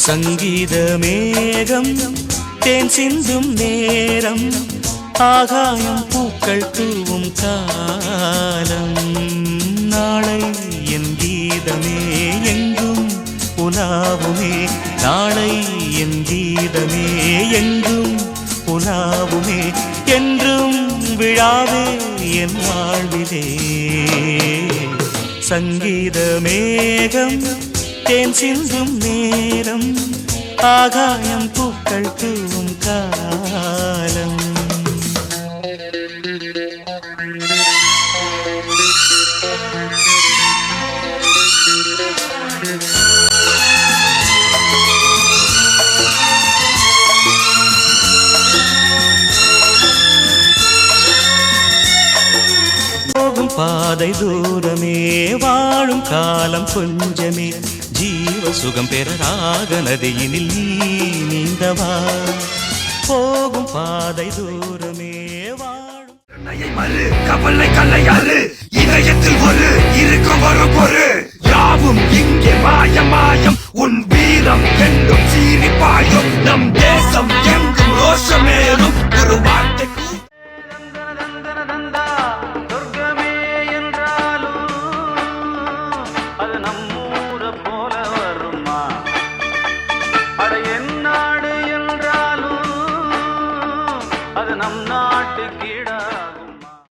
சங்கீத மேகம் தேன் சிந்தும் நேரம் ஆகாயம் பூக்கள் தூவும் காலம் நாளை என் கீதமே எங்கும் உலாவுமே நாளை என் கீதமே எங்கும் உலாவுமே என்றும் விழாவே என் வாழ்விலே சங்கீத மேகம் தேன் சிந்தும் நேரம் ஆகாயம் பூக்கள் தூவும் காலம் போகும் பாதை தூரமே வாழும் காலம் கொஞ்சமே ஜீவ சுகம் பெற ராக நதியினில் நீ நீந்தவா போகும் பாதை தூரமே வாழும் கவலை கல்லையாறு